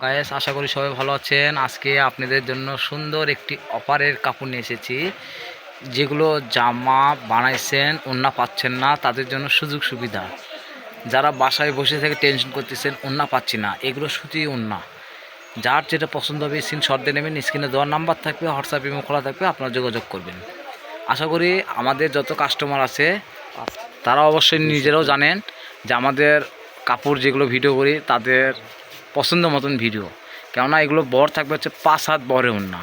Guys, আশা করি সবাই ভালো আছেন। আজকে আপনাদের জন্য সুন্দর একটি অফারের কাপড় নিয়ে এসেছি। যেগুলো জামা বানাইছেন ওড়না পাচ্ছেন না, তাদের জন্য সুযোগ সুবিধা। যারা বাসায় বসে থেকে টেনশন করতেছেন ওড়না পাচ্ছি না, এগুলো সুতি ওড়না। যার যেটা পছন্দ হবে স্ক্রিনশট দিয়ে নেবেন। স্ক্রিনে দেওয়ার নাম্বার থাকবে, হোয়াটসঅ্যাপ ইমো খোলা থাকবে, আপনারা যোগাযোগ করবেন। আশা করি আমাদের যত কাস্টমার আছে তারা অবশ্যই নিজেরাও জানেন যে আমাদের কাপড় যেগুলো ভিডিও করি তাদের পছন্দ মতন ভিডিও। কেননা এগুলো বড় থাকবে হচ্ছে 5 হাত বড় ওড়না,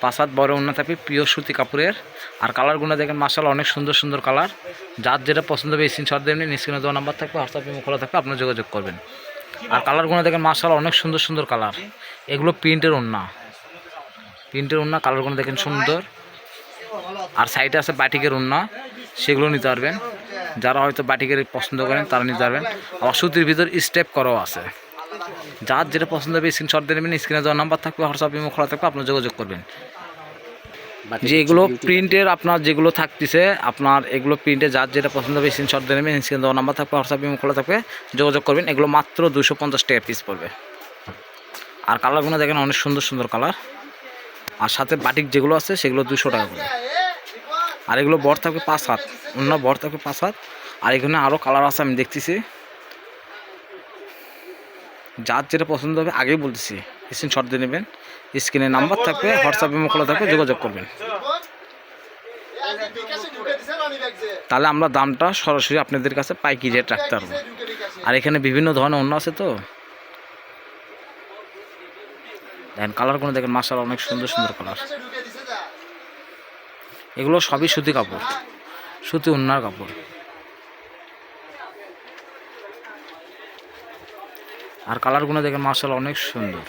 5 হাত বড় ওড়না থাকবে পিওর সুতি কাপড়ের। আর কালারগুলো দেখেন মাশাআল্লাহ অনেক সুন্দর সুন্দর কালার। যার যেটা পছন্দ হবে স্ক্রিনশট দেবেন, স্ক্রিনে দেওয়া নাম্বার থাকবে, হোয়াটসঅ্যাপ ইমো খোলা থাকবে, আপনারা যোগাযোগ করবেন। আর কালারগুলো দেখেন মাশাআল্লাহ অনেক সুন্দর সুন্দর কালার। এগুলো প্রিন্টের ওড়না, প্রিন্টের ওড়না। কালারগুলো দেখেন সুন্দর। আর সাইডে আছে বাটিকের ওড়না, সেগুলো নিতে পারবেন। যারা হয়তো বাটিকের পছন্দ করেন তারা নিতে পারবেন। আবার সুতির ভিতর স্টেপ করাও আছে। যার যেটা পছন্দ হবে স্ক্রিনশট দিয়ে নেবেন। স্ক্রিনে দেওয়ার নাম্বার থাকবে, হোয়াটসঅ্যাপ ইমো খোলা থাকবে, আপনার যোগাযোগ করবেন। যে এগুলো প্রিন্টের আপনার যেগুলো থাকতেছে আপনার এগুলো প্রিন্টে যার যেটা পছন্দ হবে স্ক্রিনশট দিয়ে নেবেন। স্ক্রিনে দেওয়ার নাম্বার থাকবে, হোয়াটসঅ্যাপ ইমো খোলা থাকবে, যোগাযোগ করবেন। এগুলো মাত্র 250 টাকা পিস পড়বে। আর কালারগুলো দেখেন অনেক সুন্দর সুন্দর কালার। আর সাথে বাটিক যেগুলো আছে সেগুলো 200 টাকা করে। আর এগুলো বড় থাকবে 5 হাত, অন্য বড় থাকবে 5 হাত। আর এখানে আরও কালার আছে আমি দেখতেছি। যার যেটা পছন্দ হবে আগেই বলতেছি স্ক্রিনশট দিয়ে নেবেন। স্ক্রিনে নাম্বার থাকবে, হোয়াটসঅ্যাপে খোলা থাকবে, যোগাযোগ করবেন। তাহলে আমরা দামটা সরাসরি আপনাদের কাছে পাইকারি রেট রাখতে পারবো। আর এখানে বিভিন্ন ধরনের অন্য আছে তো দেখেন কালারগুলো দেখেন মাশাআল্লাহ অনেক সুন্দর সুন্দর কালার। এগুলো সবই সুতি কাপড়, সুতি ওড়নার কাপড়। আর কালারগুলো দেখেন মাশাআল্লাহ অনেক সুন্দর।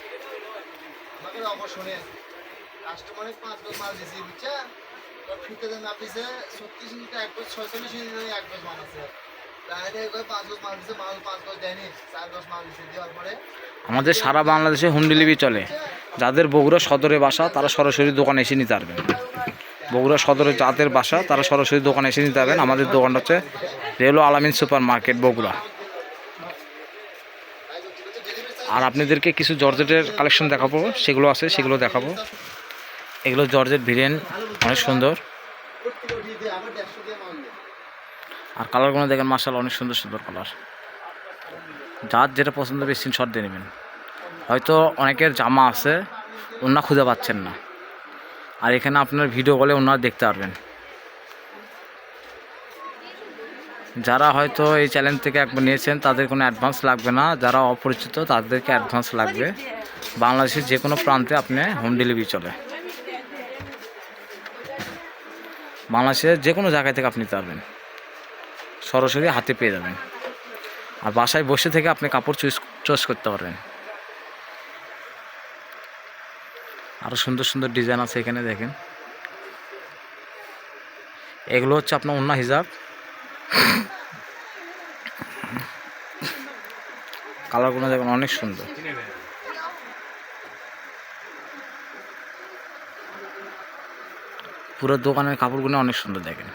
আমাদের সারা বাংলাদেশে হোম ডেলিভারি চলে। যাদের বগুড়া সদরে বাসা তারা সরাসরি দোকানে এসে নিতে পারবেন। বগুড়া সদরে যাদের বাসা তারা সরাসরি দোকানে এসে নিতে পারবেন। আমাদের দোকানটা হচ্ছে রেলো আলামিন সুপার মার্কেট বগুড়া। আর আপনাদেরকে কিছু জর্জেটের কালেকশন দেখাবো, সেগুলো আছে সেগুলো দেখাবো। এগুলো জর্জেট ভেরিয়েন্ট অনেক সুন্দর। আর কালারগুলো দেখেন মাশাআল্লাহ অনেক সুন্দর সুন্দর কালার। যার যেটা পছন্দ হবে স্ক্রিনশট দিয়ে নেবেন। হয়তো অনেকের জামা আছে ওড়না খুঁজে পাচ্ছেন না, আর এখানে আপনার ভিডিও কলে ওড়না দেখতে পারবেন। যারা হয়তো এই চ্যানেল থেকে একবার নিয়েছেন তাদের কোনো অ্যাডভান্স লাগবে না। যারা অপরিচিত তাদেরকে অ্যাডভান্স লাগবে। বাংলাদেশের যে কোনো প্রান্তে আপনি হোম ডেলিভারি চলে। বাংলাদেশের যে কোনো জায়গায় থেকে আপনি নিতে পারবেন, সরাসরি হাতে পেয়ে যাবেন। আর বাসায় বসে থেকে আপনি কাপড় চয়েস করতে পারবেন। আরও সুন্দর সুন্দর ডিজাইন আছে এখানে দেখেন। এগুলো হচ্ছে আপনার ওড়না হিজাব। কালারগুলো দেখুন অনেক সুন্দর। পুরো দোকানের কাপড়গুলো অনেক সুন্দর দেখেন।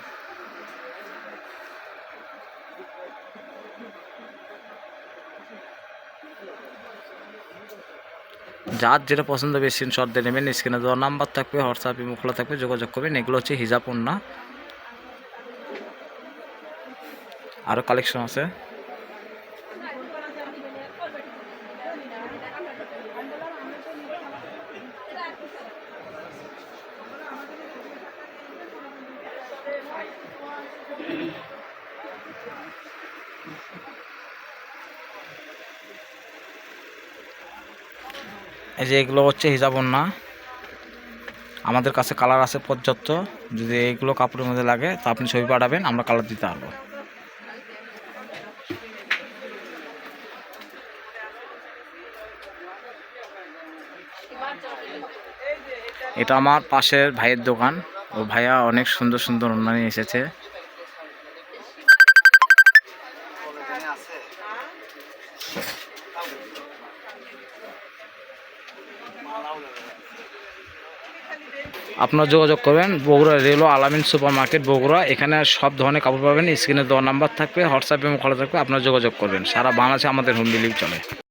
যার যেটা পছন্দ হবে স্ক্রিনশট দিয়ে নেবেন। স্ক্রিনে দেওয়ার নাম্বার থাকবে, হোয়াটসঅ্যাপ ইমো খোলা থাকবে, যোগাযোগ করবেন। এগুলো হচ্ছে হিজাব ওড়না। আরও কালেকশন আছে। এই যে এগুলো হচ্ছে হিজাব ওড়না। আমাদের কাছে কালার আছে পর্যাপ্ত। যদি এইগুলো কাপড়ের মধ্যে লাগে তা আপনি ছবি পাঠাবেন, আমরা কালার দিতে পারবো। এটা আমার পাশের ভাইয়ের দোকান। ও ভাইয়া অনেক সুন্দর সুন্দর ওড়না নিয়ে এসেছে। আপনারা যোগাযোগ করবেন বগুড়া রেলো আলামিন সুপার মার্কেট বগুড়া। এখানে সব ধরনের কাপড় পাবেন। স্ক্রিনে দেওয়ার নাম্বার থাকবে, হোয়াটসঅ্যাপে খোলা থাকবে, আপনারা যোগাযোগ করবেন। সারা বাংলাদেশে আমাদের হোম ডেলিভারি চলে।